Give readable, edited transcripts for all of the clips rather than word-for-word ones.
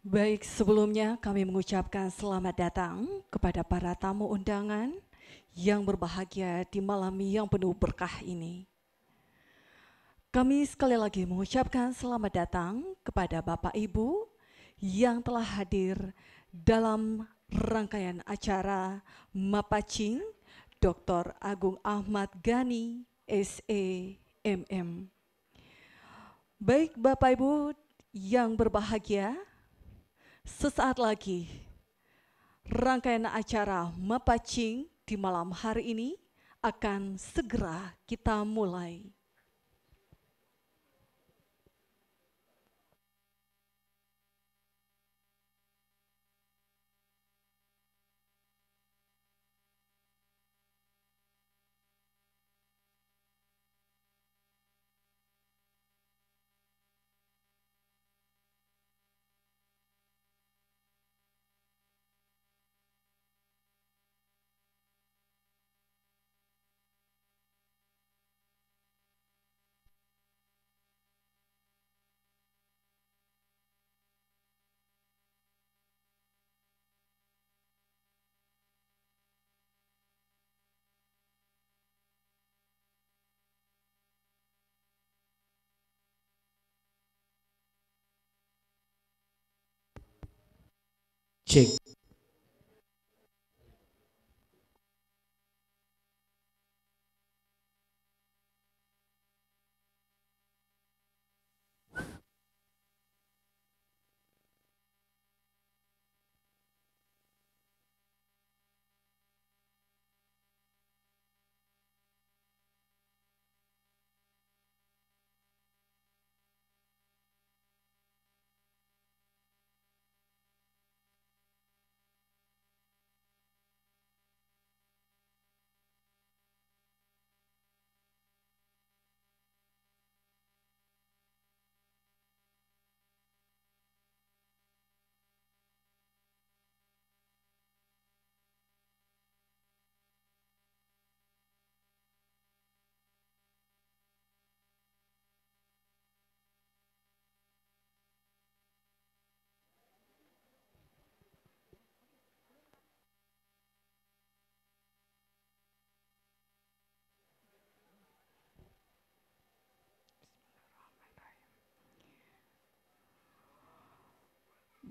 Baik, sebelumnya kami mengucapkan selamat datang kepada para tamu undangan yang berbahagia di malam yang penuh berkah ini. Kami sekali lagi mengucapkan selamat datang kepada Bapak Ibu yang telah hadir dalam rangkaian acara Mapacing Dr. Agung Ahmad Gani, SEMM. Baik Bapak Ibu yang berbahagia, sesaat lagi rangkaian acara Mapacing di malam hari ini akan segera kita mulai. Cek.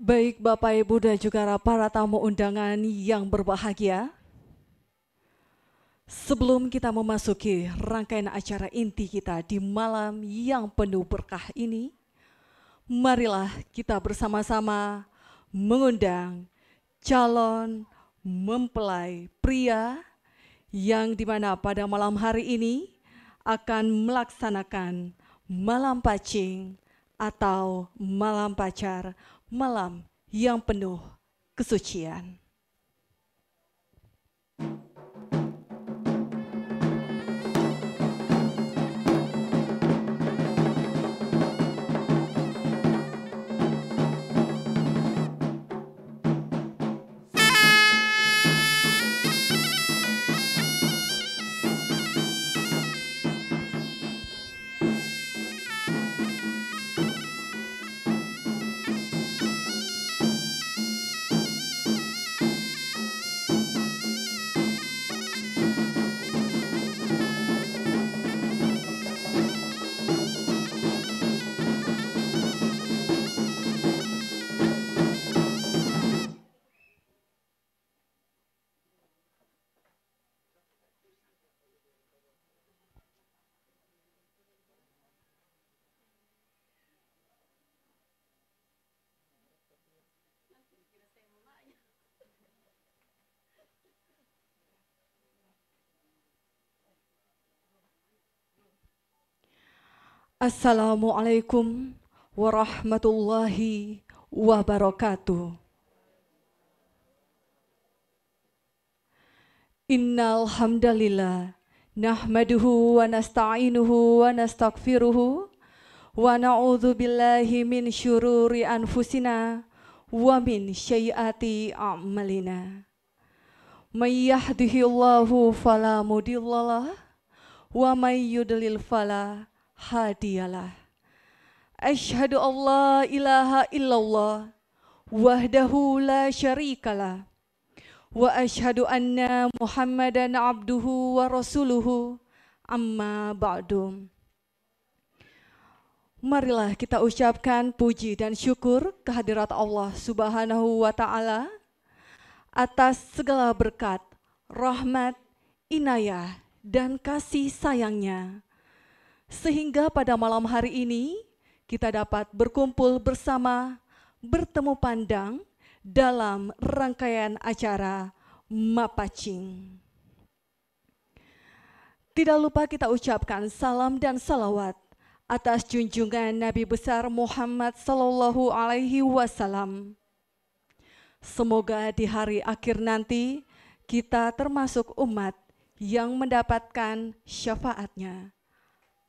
Baik Bapak Ibu dan juga para tamu undangan yang berbahagia, sebelum kita memasuki rangkaian acara inti kita di malam yang penuh berkah ini, marilah kita bersama-sama mengundang calon mempelai pria yang dimana pada malam hari ini akan melaksanakan malam pacing atau malam pacar, malam yang penuh kesucian. Assalamualaikum warahmatullahi wabarakatuh. Innal hamdalillah nahmaduhu wa nasta'inuhu wa nastaghfiruhu wa na'udzu billahi min syururi anfusina wa min syai'ati a'malina. May yahdihillahu fala mudhillalah wa may yudlil fala hadiyalah. Asyhadu an la ilaha illallah wahdahu la syarikalah wa asyhadu anna Muhammadan abduhu wa rasuluhu amma ba'du. Marilah kita ucapkan puji dan syukur kehadirat Allah Subhanahu wa taala atas segala berkat, rahmat, inayah dan kasih sayangnya, sehingga pada malam hari ini kita dapat berkumpul bersama, bertemu pandang dalam rangkaian acara Mapacing. Tidak lupa kita ucapkan salam dan salawat atas junjungan Nabi besar Muhammad sallallahu alaihi wasallam. Semoga di hari akhir nanti kita termasuk umat yang mendapatkan syafaatnya.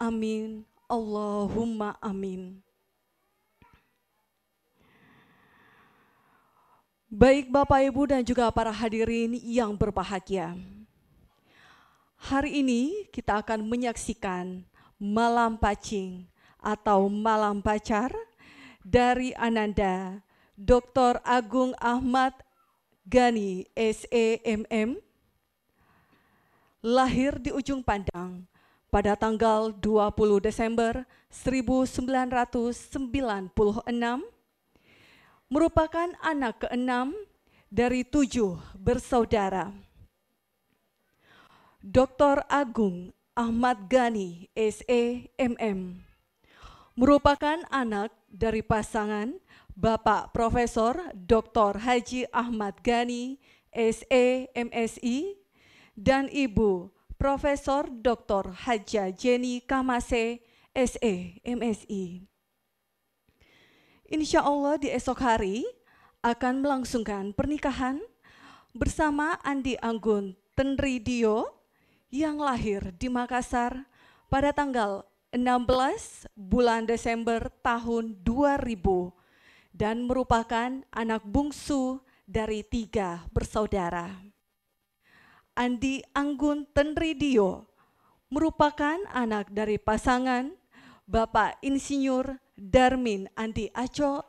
Amin, Allahumma amin. Baik Bapak Ibu dan juga para hadirin yang berbahagia. Hari ini kita akan menyaksikan Malam Pacing atau Malam Pacar dari Ananda Dr. Agung Ahmad Ghani SEMM, lahir di Ujung Pandang pada tanggal 20 Desember 1996, merupakan anak keenam dari 7 bersaudara. Dr. Agung Ahmad Ghani SEMM merupakan anak dari pasangan Bapak Profesor Dr. Haji Ahmad Ghani SEMSI dan Ibu Profesor Dr. Haja Jenny Kamase SEMSI. Insya Allah di esok hari akan melangsungkan pernikahan bersama Andi Anggun Tenridio yang lahir di Makassar pada tanggal 16 bulan Desember tahun 2000 dan merupakan anak bungsu dari 3 bersaudara. Andi Anggun Tenridio merupakan anak dari pasangan Bapak Insinyur Darmin Andi Aco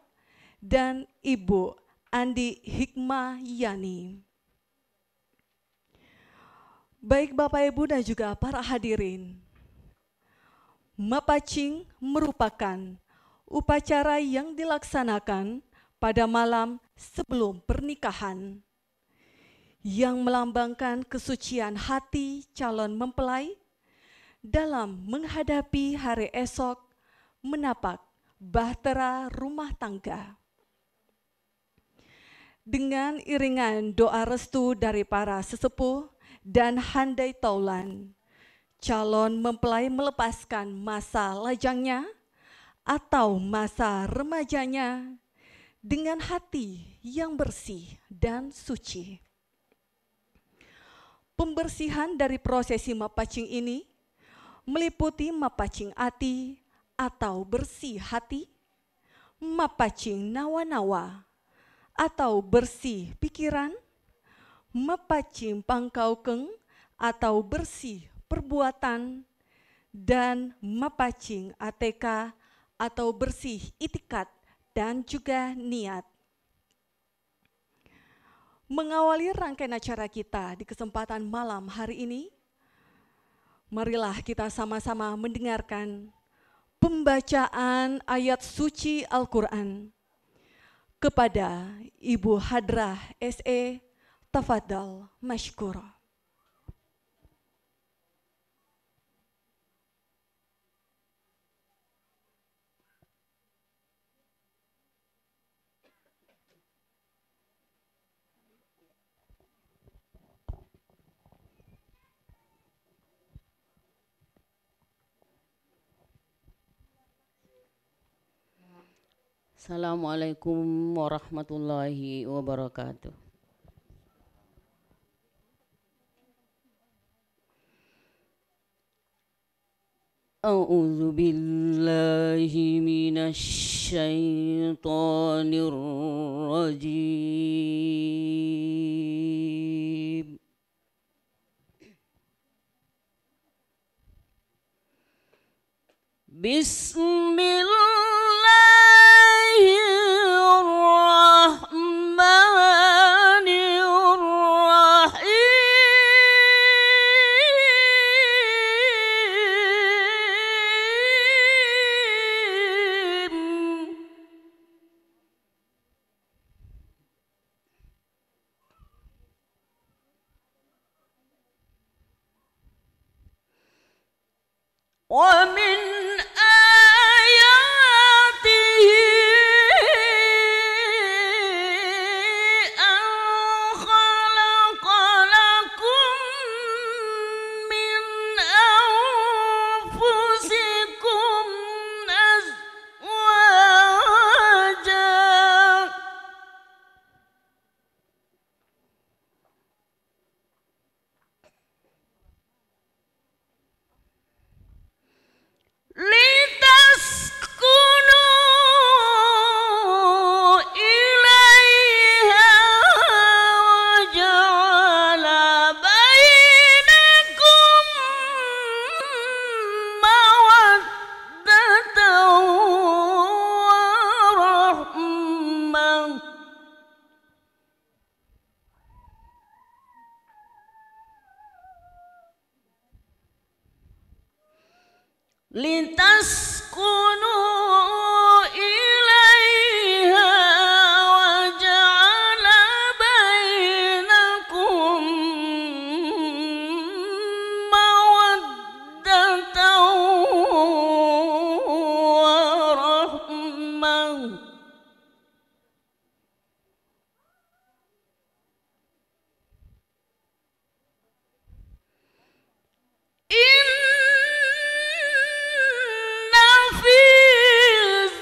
dan Ibu Andi Hikmah Yani. Baik Bapak Ibu dan juga para hadirin, Mapacing merupakan upacara yang dilaksanakan pada malam sebelum pernikahan yang melambangkan kesucian hati calon mempelai dalam menghadapi hari esok menapak bahtera rumah tangga. Dengan iringan doa restu dari para sesepuh dan handai taulan, calon mempelai melepaskan masa lajangnya atau masa remajanya dengan hati yang bersih dan suci. Pembersihan dari prosesi mapacing ini meliputi mapacing ati atau bersih hati, mapacing nawa-nawa atau bersih pikiran, mapacing pangkaukeng atau bersih perbuatan, dan mapacing ATK atau bersih itikat dan juga niat. Mengawali rangkaian acara kita di kesempatan malam hari ini, marilah kita sama-sama mendengarkan pembacaan ayat suci Al-Quran kepada Ibu Hadrah SE. Tafadhal masykurah. Assalamualaikum warahmatullahi wabarakatuh. A'udzu billahi minasy syaithanir rajim. Bismillahirrahmanirrahim. ومن آياته أن خلق لكم من أنفسكم أزواجا لتسكنوا إليها وجعل بينكم مودة ورحمة لتسكنوا إليها وجعل بينكم مودة ورحمة إن في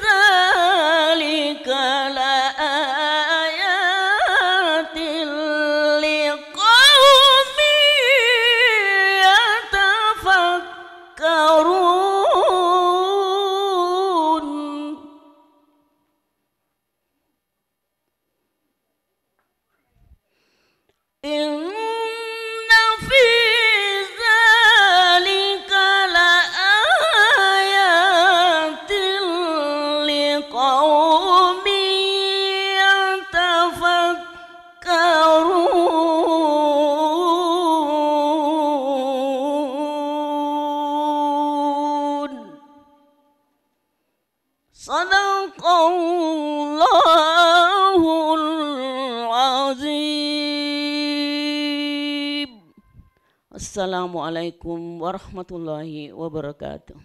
ذلك لآيات لقوم يتفكرون إن في ذلك لآيات لقوم يتفكرون صدق الله العظيم. Assalamualaikum warahmatullahi wabarakatuh.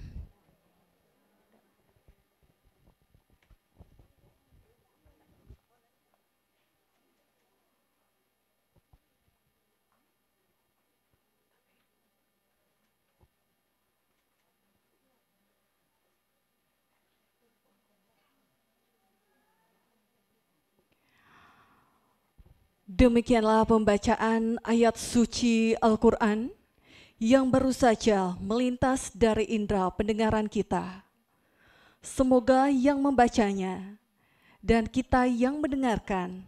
Demikianlah pembacaan ayat suci Al-Quran yang baru saja melintas dari indera pendengaran kita. Semoga yang membacanya dan kita yang mendengarkan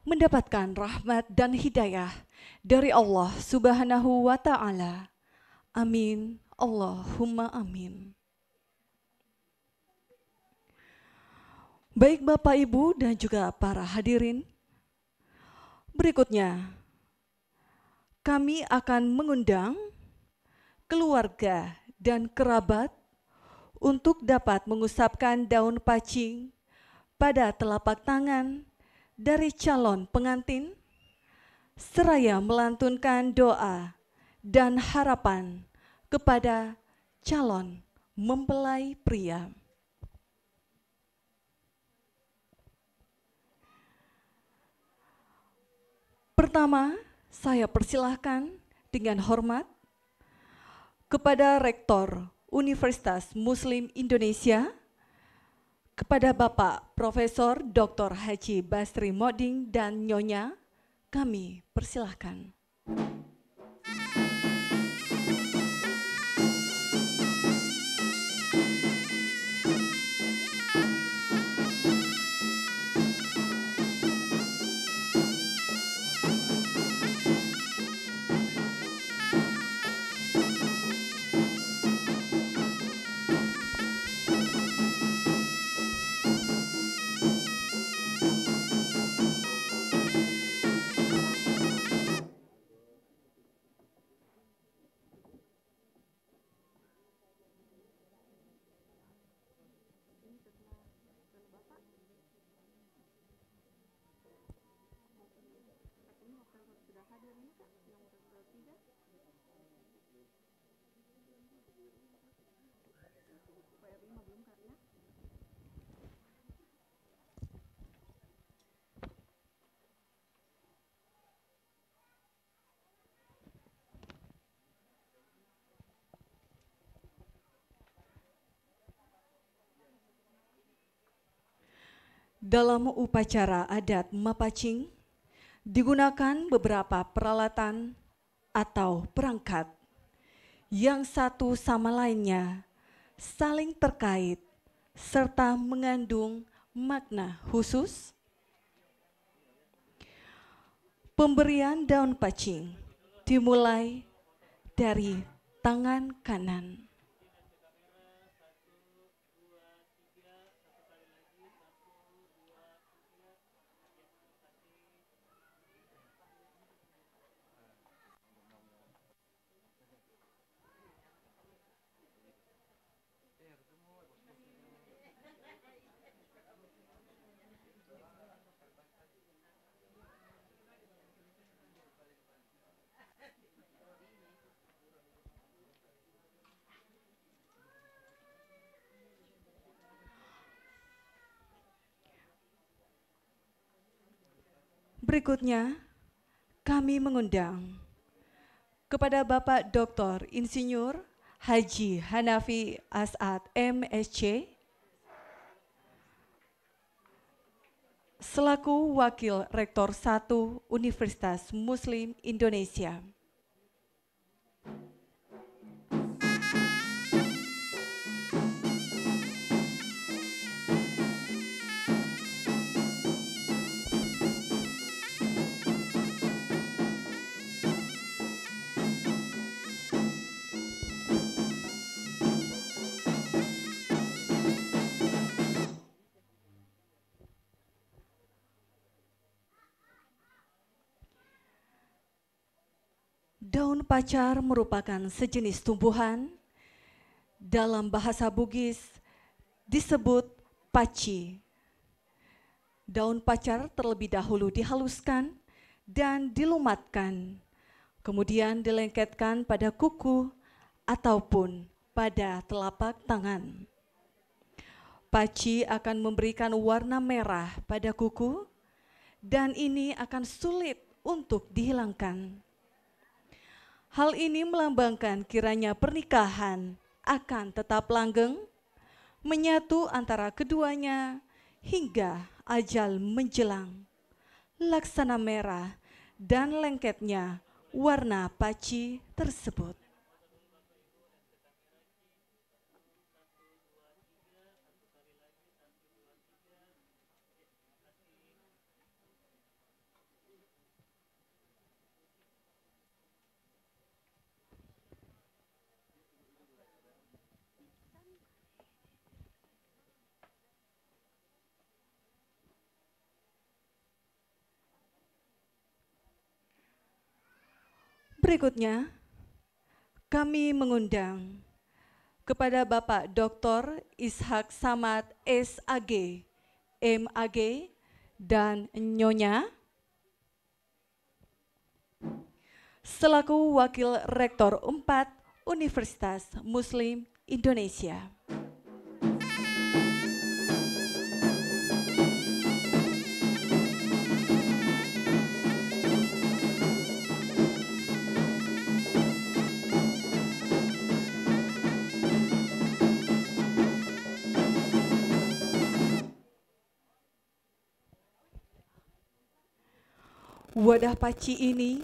mendapatkan rahmat dan hidayah dari Allah Subhanahu wa Ta'ala. Amin. Allahumma amin. Baik Bapak, Ibu, dan juga para hadirin, berikutnya kami akan mengundang keluarga dan kerabat untuk dapat mengusapkan daun pacing pada telapak tangan dari calon pengantin, seraya melantunkan doa dan harapan kepada calon mempelai pria. Pertama, saya persilahkan dengan hormat kepada Rektor Universitas Muslim Indonesia, kepada Bapak Profesor Dr. Haji Basri Moding dan Nyonya, kami persilahkan. Dalam upacara adat Mapacing, digunakan beberapa peralatan atau perangkat yang satu sama lainnya saling terkait serta mengandung makna khusus. Pemberian daun pacing dimulai dari tangan kanan. Berikutnya, kami mengundang kepada Bapak Dr. Insinyur Haji Hanafi As'ad MSc selaku Wakil Rektor 1 Universitas Muslim Indonesia. Daun pacar merupakan sejenis tumbuhan. Dalam bahasa Bugis disebut paci. Daun pacar terlebih dahulu dihaluskan dan dilumatkan, kemudian dilengketkan pada kuku ataupun pada telapak tangan. Paci akan memberikan warna merah pada kuku dan ini akan sulit untuk dihilangkan. Hal ini melambangkan kiranya pernikahan akan tetap langgeng, menyatu antara keduanya hingga ajal menjelang. Laksana merah dan lengketnya warna paci tersebut. Berikutnya, kami mengundang kepada Bapak Dr. Ishak Samad SAG, MAG, dan Nyonya selaku Wakil Rektor 4 Universitas Muslim Indonesia. Wadah paci ini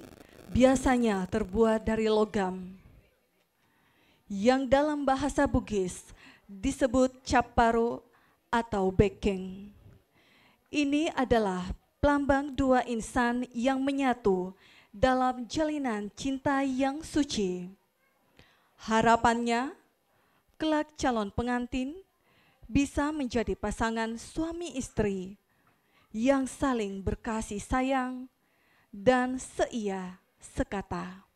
biasanya terbuat dari logam yang dalam bahasa Bugis disebut caparo atau bekeng. Ini adalah pelambang dua insan yang menyatu dalam jalinan cinta yang suci. Harapannya, kelak calon pengantin bisa menjadi pasangan suami istri yang saling berkasih sayang dan seia sekata.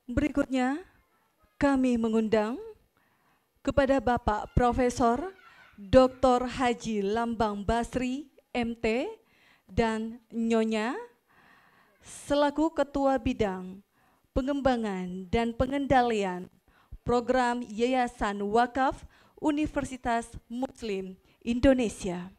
Berikutnya, kami mengundang kepada Bapak Profesor Dr. Haji Lambang Basri, MT, dan Nyonya, selaku Ketua Bidang Pengembangan dan Pengendalian Program Yayasan Wakaf Universitas Muslim Indonesia.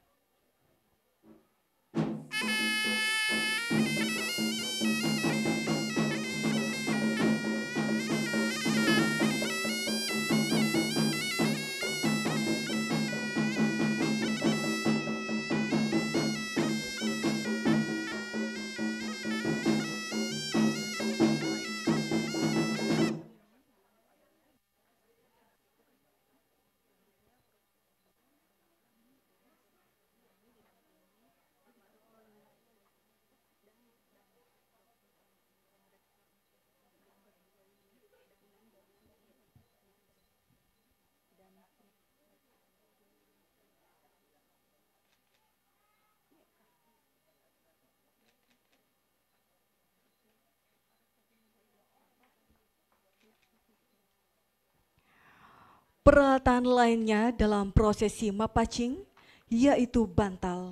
Peralatan lainnya dalam prosesi mapacing yaitu bantal.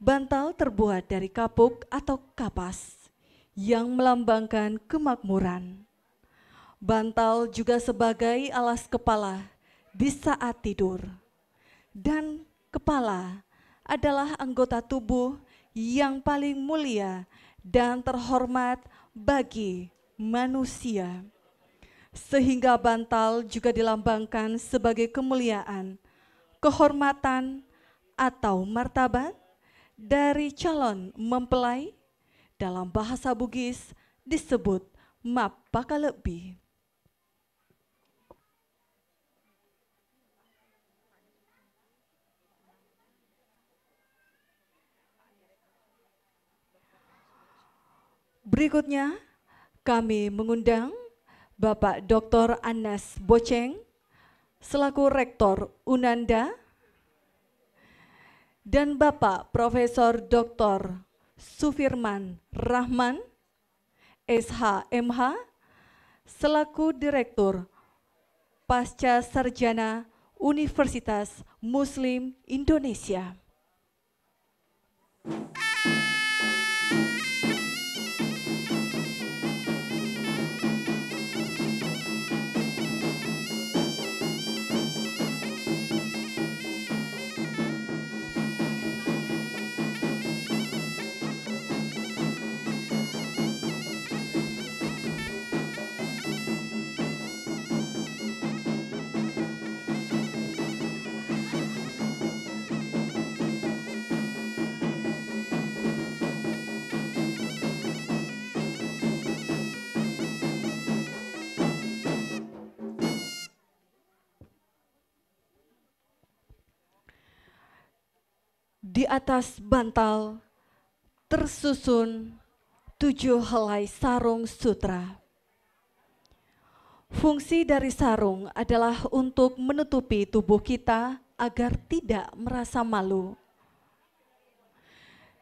Bantal terbuat dari kapuk atau kapas yang melambangkan kemakmuran. Bantal juga sebagai alas kepala di saat tidur. Dan kepala adalah anggota tubuh yang paling mulia dan terhormat bagi manusia. Sehingga bantal juga dilambangkan sebagai kemuliaan, kehormatan, atau martabat dari calon mempelai. Dalam bahasa Bugis disebut map pakalebi. Berikutnya kami mengundang Bapak Dr. Anas Boceng selaku Rektor Unanda dan Bapak Profesor Dr. Sufirman Rahman SHMH selaku Direktur Pasca Sarjana Universitas Muslim Indonesia. Di atas bantal tersusun 7 helai sarung sutra. Fungsi dari sarung adalah untuk menutupi tubuh kita agar tidak merasa malu.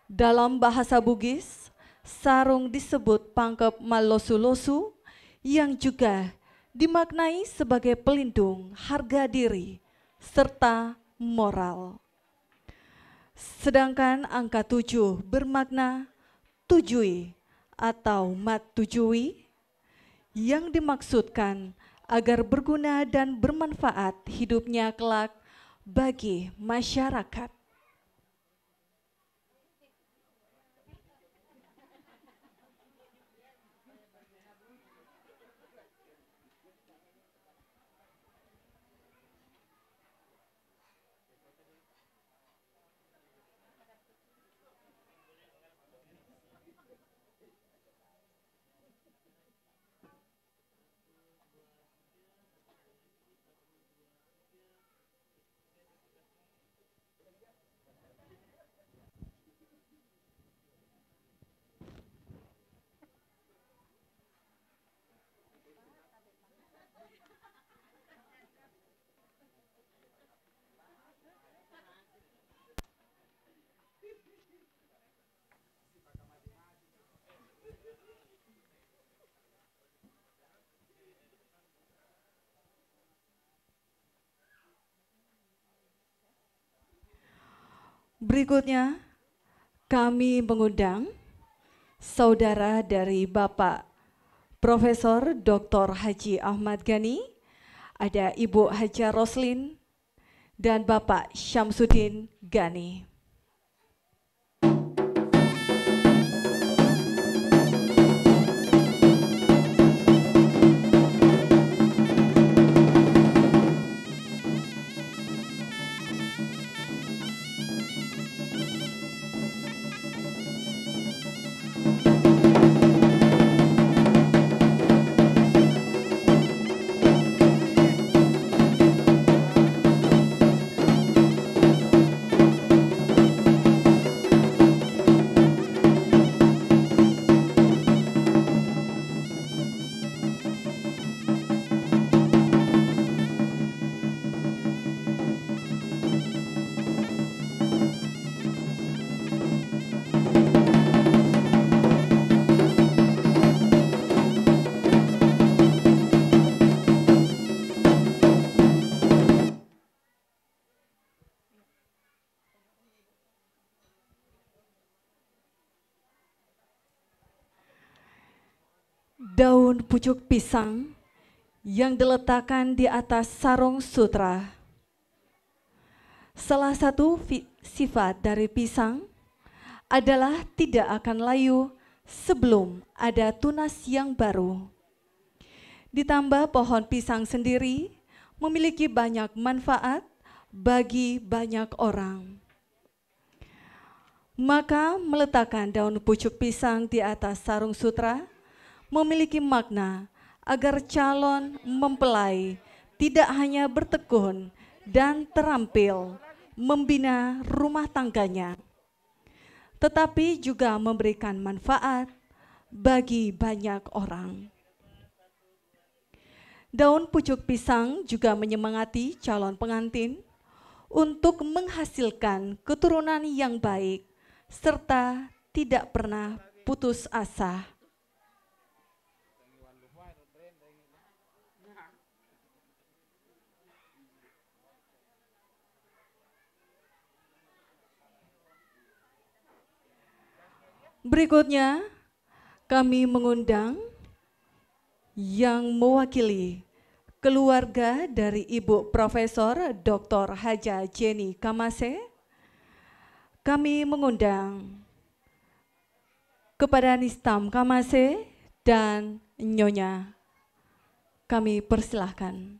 Dalam bahasa Bugis, sarung disebut pangkep malosu-losu yang juga dimaknai sebagai pelindung harga diri serta moral. Sedangkan angka 7 bermakna tujui atau mat tujui yang dimaksudkan agar berguna dan bermanfaat hidupnya kelak bagi masyarakat. Berikutnya, kami mengundang saudara dari Bapak Profesor Dr. Haji Ahmad Ghani, ada Ibu Haja Roslin, dan Bapak Syamsuddin Ghani. Daun pucuk pisang yang diletakkan di atas sarung sutra. Salah satu sifat dari pisang adalah tidak akan layu sebelum ada tunas yang baru. Ditambah pohon pisang sendiri memiliki banyak manfaat bagi banyak orang. Maka meletakkan daun pucuk pisang di atas sarung sutra memiliki makna agar calon mempelai tidak hanya bertekun dan terampil membina rumah tangganya, tetapi juga memberikan manfaat bagi banyak orang. Daun pucuk pisang juga menyemangati calon pengantin untuk menghasilkan keturunan yang baik serta tidak pernah putus asa. Berikutnya, kami mengundang yang mewakili keluarga dari Ibu Profesor Dr. Haja Jenny Kamase. Kami mengundang kepada Nistam Kamase dan Nyonya. Kami persilahkan.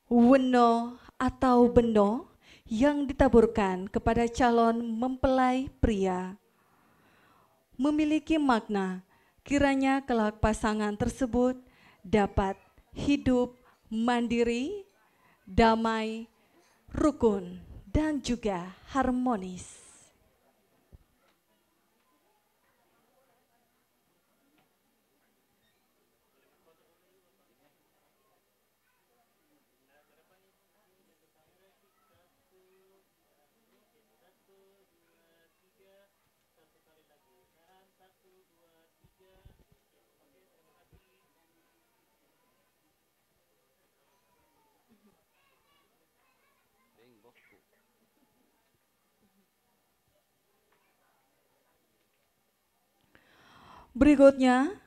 Weno atau beno yang ditaburkan kepada calon mempelai pria memiliki makna kiranya kelak pasangan tersebut dapat hidup mandiri, damai, rukun, dan juga harmonis. Berikutnya,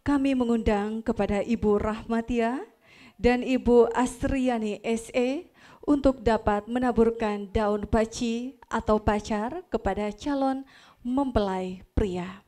kami mengundang kepada Ibu Rahmatia dan Ibu Astriani SE untuk dapat menaburkan daun paci atau pacar kepada calon mempelai pria.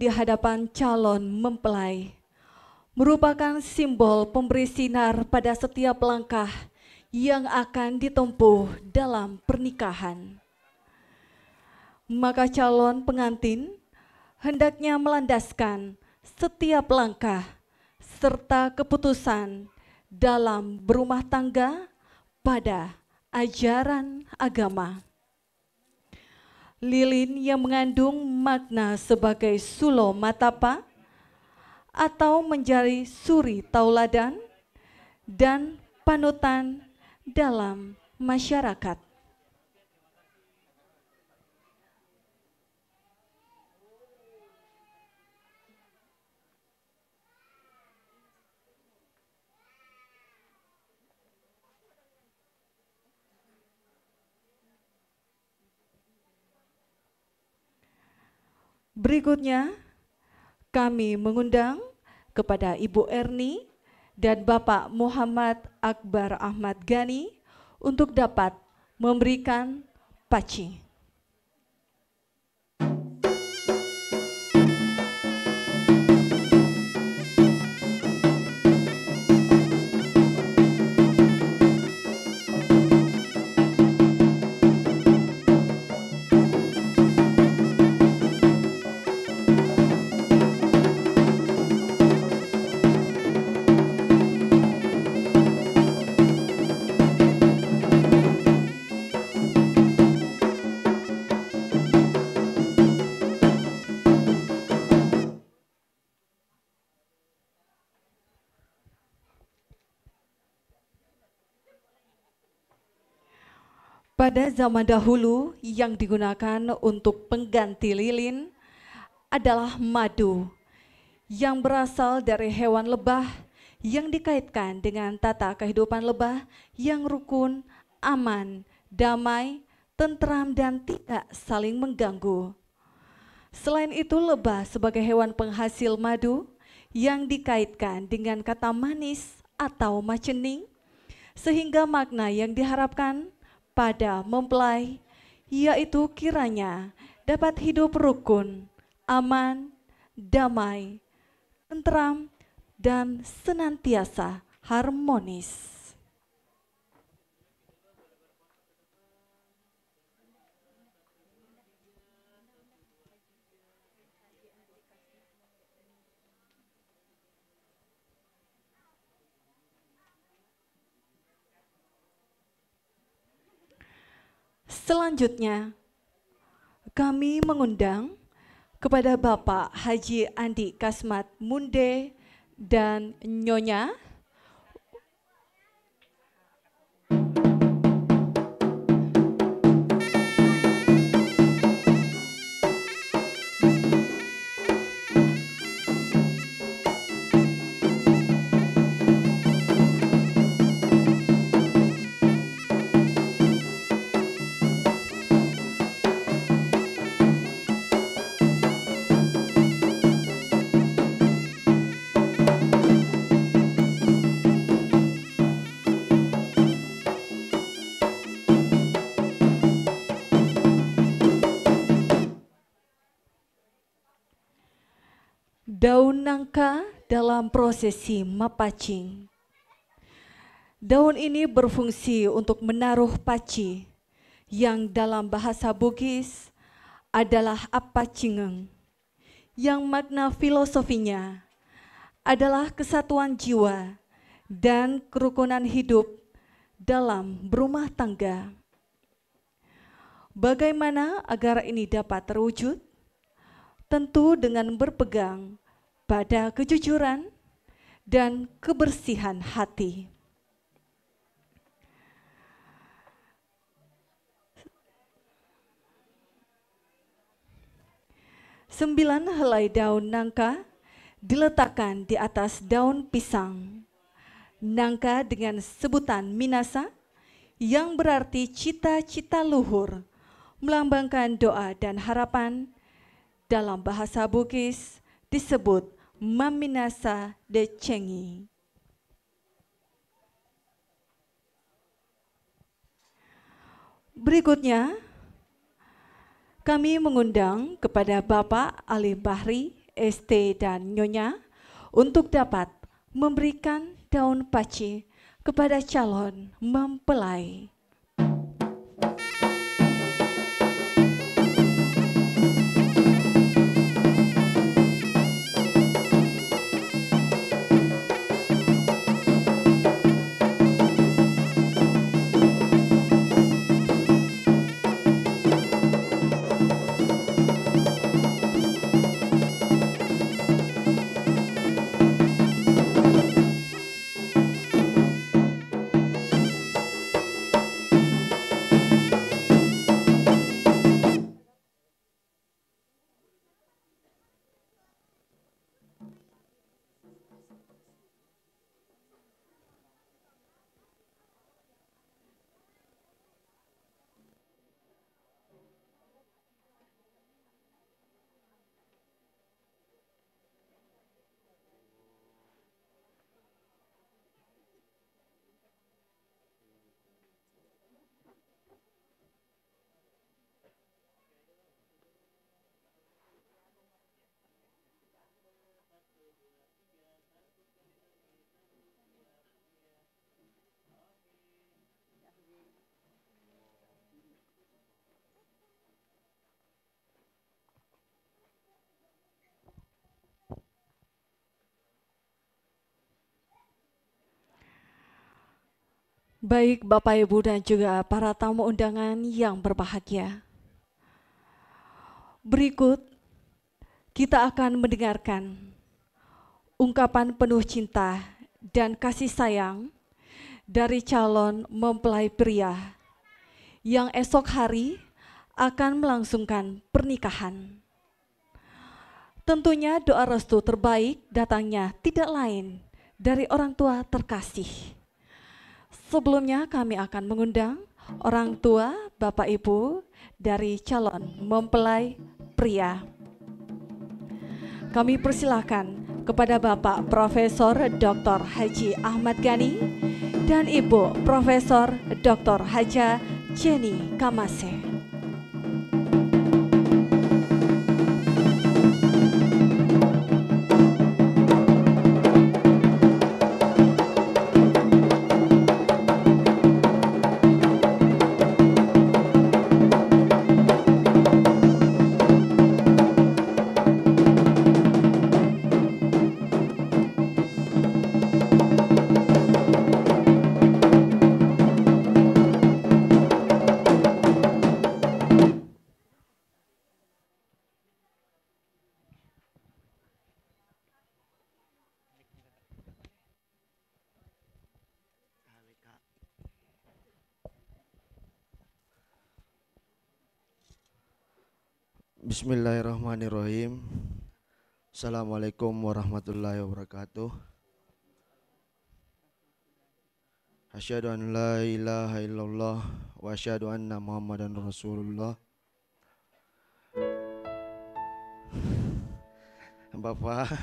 di hadapan calon mempelai merupakan simbol pemberi sinar pada setiap langkah yang akan ditempuh dalam pernikahan. Maka calon pengantin hendaknya melandaskan setiap langkah serta keputusan dalam berumah tangga pada ajaran agama. Lilin yang mengandung makna sebagai sulo matapa atau menjadi suri tauladan dan panutan dalam masyarakat. Berikutnya, kami mengundang kepada Ibu Erni dan Bapak Muhammad Akbar Ahmad Gani untuk dapat memberikan paci. Pada zaman dahulu yang digunakan untuk pengganti lilin adalah madu yang berasal dari hewan lebah yang dikaitkan dengan tata kehidupan lebah yang rukun, aman, damai, tentram dan tidak saling mengganggu. Selain itu, lebah sebagai hewan penghasil madu yang dikaitkan dengan kata manis atau macening, sehingga makna yang diharapkan pada mempelai, yaitu kiranya dapat hidup rukun, aman, damai, tentram, dan senantiasa harmonis. Selanjutnya, kami mengundang kepada Bapak Haji Andi Kasmat Munde dan Nyonya daun nangka dalam prosesi mapacing. Daun ini berfungsi untuk menaruh paci yang dalam bahasa Bugis adalah apacingeng, yang makna filosofinya adalah kesatuan jiwa dan kerukunan hidup dalam berumah tangga. Bagaimana agar ini dapat terwujud? Tentu dengan berpegang pada kejujuran dan kebersihan hati. Sembilan helai daun nangka diletakkan di atas daun pisang. Nangka dengan sebutan minasa yang berarti cita-cita luhur, melambangkan doa dan harapan. Dalam bahasa Bugis disebut Maminasa de Cengi. Berikutnya, kami mengundang kepada Bapak Ali Bahri ST dan Nyonya untuk dapat memberikan daun paci kepada calon mempelai. Baik Bapak Ibu dan juga para tamu undangan yang berbahagia. Berikut kita akan mendengarkan ungkapan penuh cinta dan kasih sayang dari calon mempelai pria yang esok hari akan melangsungkan pernikahan. Tentunya doa restu terbaik datangnya tidak lain dari orang tua terkasih. Sebelumnya kami akan mengundang orang tua Bapak Ibu dari calon mempelai pria. Kami persilakan kepada Bapak Profesor Dr. Haji Ahmad Ghani dan Ibu Profesor Dr. Haja Jenny Kamase. Bismillahirrahmanirrahim. Assalamualaikum warahmatullahi wabarakatuh. Asyhadu an la ilaha illallah wa asyhadu anna Muhammadan Rasulullah. Bapak,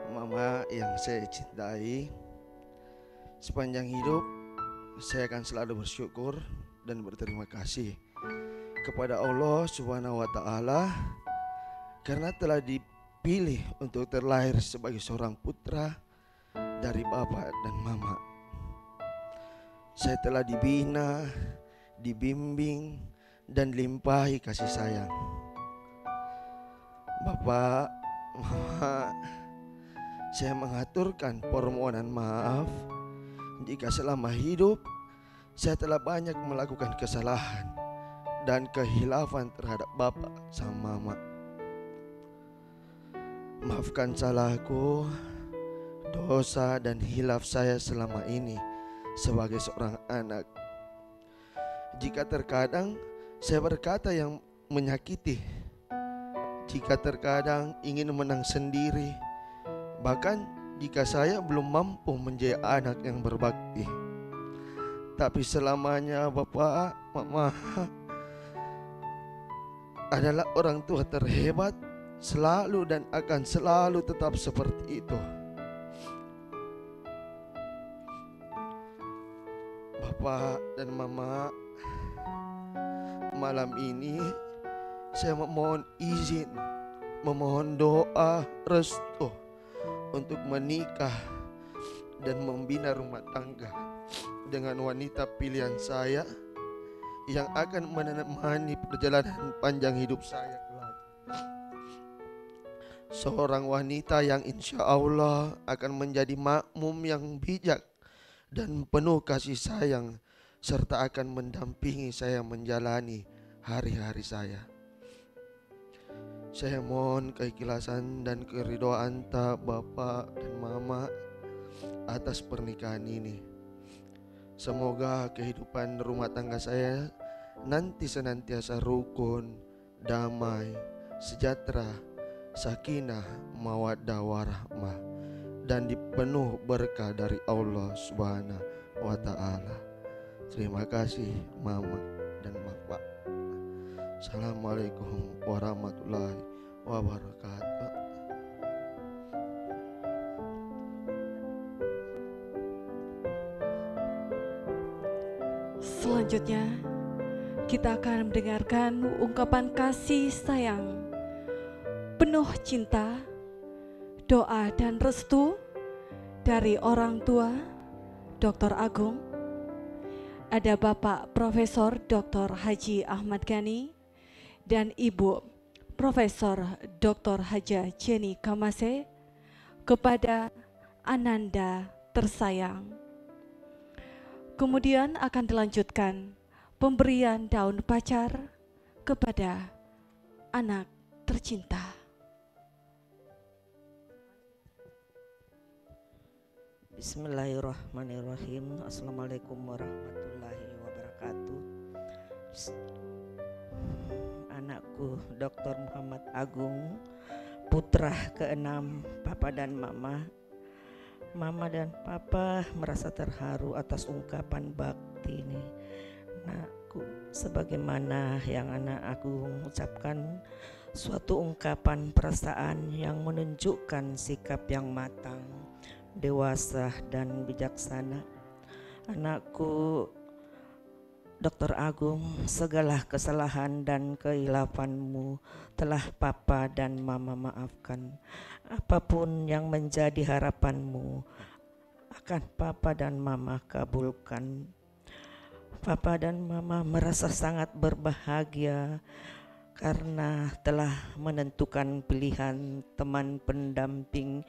Mama yang saya cintai, sepanjang hidup saya akan selalu bersyukur dan berterima kasih kepada Allah Subhanahu wa Ta'ala karena telah dipilih untuk terlahir sebagai seorang putra dari Bapak dan Mama. Saya telah dibina, dibimbing, dan dilimpahi kasih sayang. Bapak, Mama, saya mengaturkan permohonan maaf jika selama hidup saya telah banyak melakukan kesalahan dan kehilafan terhadap Bapak sama Mama. Maafkan salahku, dosa dan hilaf saya selama ini sebagai seorang anak. Jika terkadang saya berkata yang menyakiti, jika terkadang ingin menang sendiri, bahkan jika saya belum mampu menjadi anak yang berbakti. Tapi selamanya Bapak, Mama adalah orang tua terhebat, selalu dan akan selalu tetap seperti itu. Bapak dan Mama, malam ini saya memohon izin memohon doa restu untuk menikah dan membina rumah tangga dengan wanita pilihan saya yang akan menemani perjalanan panjang hidup saya kelak. Seorang wanita yang insya Allah akan menjadi makmum yang bijak dan penuh kasih sayang, serta akan mendampingi saya menjalani hari-hari saya. Saya mohon keikhlasan dan keridhaan tak Bapak dan Mama atas pernikahan ini. Semoga kehidupan rumah tangga saya nanti senantiasa rukun, damai, sejahtera, sakinah, mawaddah warahmah, dan dipenuh berkah dari Allah Subhanahu wa Ta'ala. Terima kasih Mama dan Bapak. Assalamualaikum warahmatullahi wabarakatuh. Selanjutnya, kita akan mendengarkan ungkapan kasih sayang, penuh cinta, doa dan restu dari orang tua Dr. Agung. Ada Bapak Profesor Dr. Haji Ahmad Ghani dan Ibu Profesor Dr. Haja Jenny Kamase kepada Ananda tersayang. Kemudian akan dilanjutkan pemberian daun pacar kepada anak tercinta. Bismillahirrahmanirrahim. Assalamualaikum warahmatullahi wabarakatuh. Anakku Dr. Muhammad Agung, putra keenam Papa dan Mama. Mama dan Papa merasa terharu atas ungkapan bakti ini. Anakku, sebagaimana yang anak aku ucapkan, suatu ungkapan perasaan yang menunjukkan sikap yang matang, dewasa dan bijaksana. Anakku Dr. Agung, segala kesalahan dan kehilafanmu telah Papa dan Mama maafkan. Apapun yang menjadi harapanmu akan Papa dan Mama kabulkan. Papa dan Mama merasa sangat berbahagia karena telah menentukan pilihan teman pendamping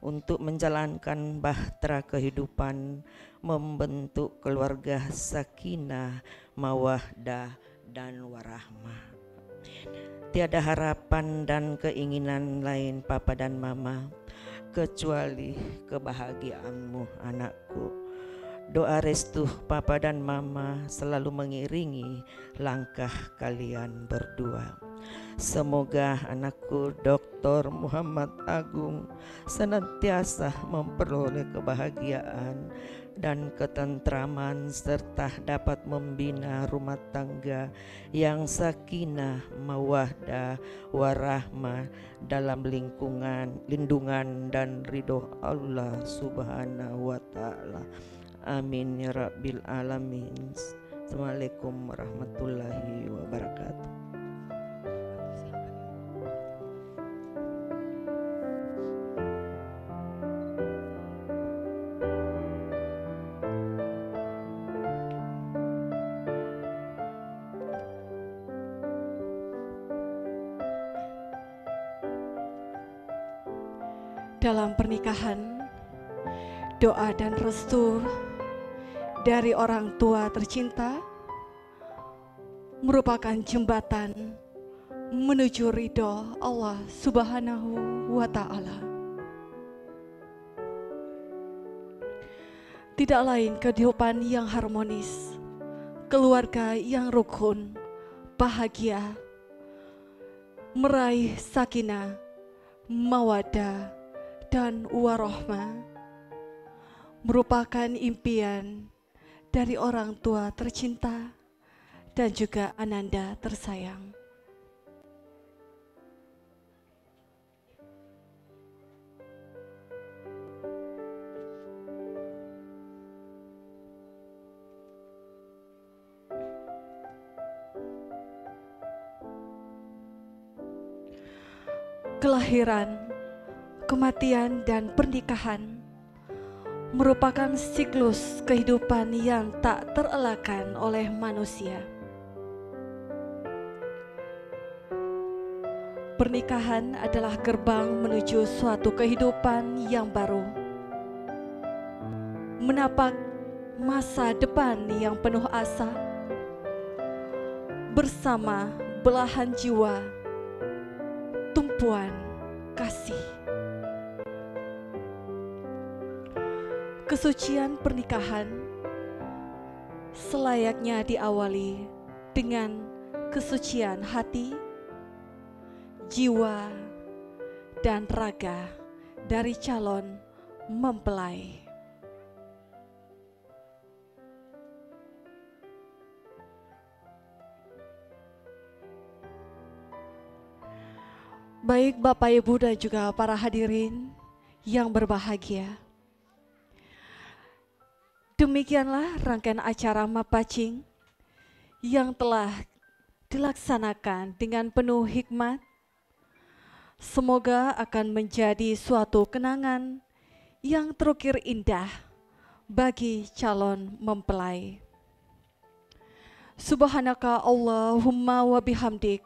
untuk menjalankan bahtera kehidupan, membentuk keluarga sakinah, mawaddah dan warahmah. Tiada harapan dan keinginan lain Papa dan Mama kecuali kebahagiaanmu anakku. Doa restu Papa dan Mama selalu mengiringi langkah kalian berdua. Semoga anakku Dr. Muhammad Agung senantiasa memperoleh kebahagiaan dan ketentraman serta dapat membina rumah tangga yang sakinah, mawaddah, warahmah dalam lindungan dan ridho Allah Subhanahu wa Ta'ala. Amin ya Rabbil Alamin. Assalamualaikum warahmatullahi wabarakatuh. Dalam pernikahan, doa dan restu dari orang tua tercinta merupakan jembatan menuju ridho Allah Subhanahu wa Ta'ala. Tidak lain kehidupan yang harmonis, keluarga yang rukun, bahagia, meraih sakinah, mawaddah dan warahmah merupakan impian dari orang tua tercinta dan juga Ananda tersayang. kelahiran, kematian, dan pernikahan merupakan siklus kehidupan yang tak terelakkan oleh manusia. Pernikahan adalah gerbang menuju suatu kehidupan yang baru, menapak masa depan yang penuh asa, bersama belahan jiwa, tumpuan kasih. Kesucian pernikahan selayaknya diawali dengan kesucian hati, jiwa, dan raga dari calon mempelai. Baik Bapak Ibu dan juga para hadirin yang berbahagia, demikianlah rangkaian acara Mapacing yang telah dilaksanakan dengan penuh hikmat. Semoga akan menjadi suatu kenangan yang terukir indah bagi calon mempelai. Subhanaka Allahumma wa bihamdik,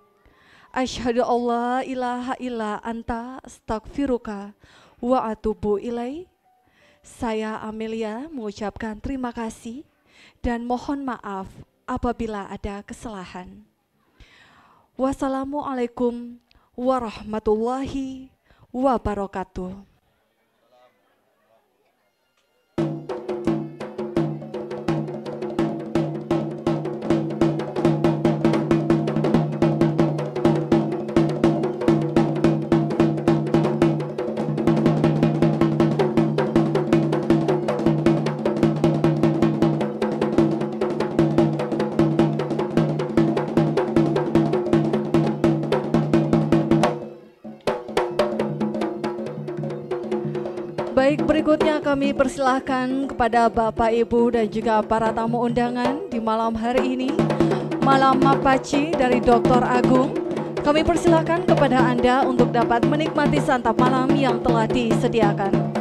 asyhadu alla ilaha illa anta, astaghfiruka wa atubu ilai. Saya Amelia mengucapkan terima kasih dan mohon maaf apabila ada kesalahan. Wassalamualaikum warahmatullahi wabarakatuh. Baik, berikutnya kami persilahkan kepada Bapak, Ibu, dan juga para tamu undangan di malam hari ini, Malam Mapaci dari Dr. Agung. Kami persilahkan kepada Anda untuk dapat menikmati santap malam yang telah disediakan.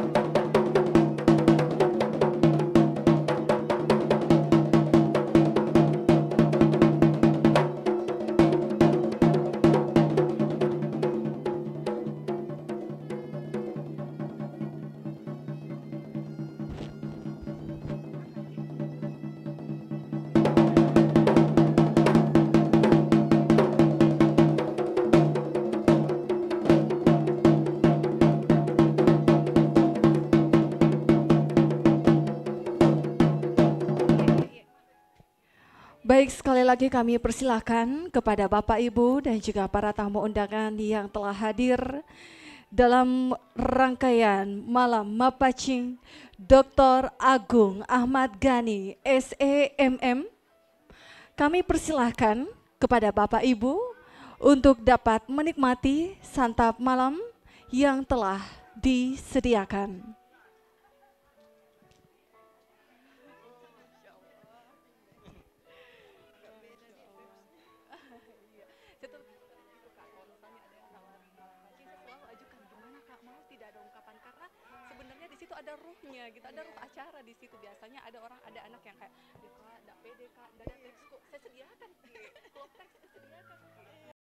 Baik, sekali lagi kami persilahkan kepada Bapak, Ibu, dan juga para tamu undangan yang telah hadir dalam rangkaian Malam Mapacing Dr. Agung Ahmad Ghani, SEMM. Kami persilahkan kepada Bapak, Ibu untuk dapat menikmati santap malam yang telah disediakan. Ada ruhnya gitu, ada ruh acara di situ. Biasanya ada anak yang kayak, "Dek, enggak pede Kak, enggak ada teks kok." Saya sediakan, kalau teks saya sediakan.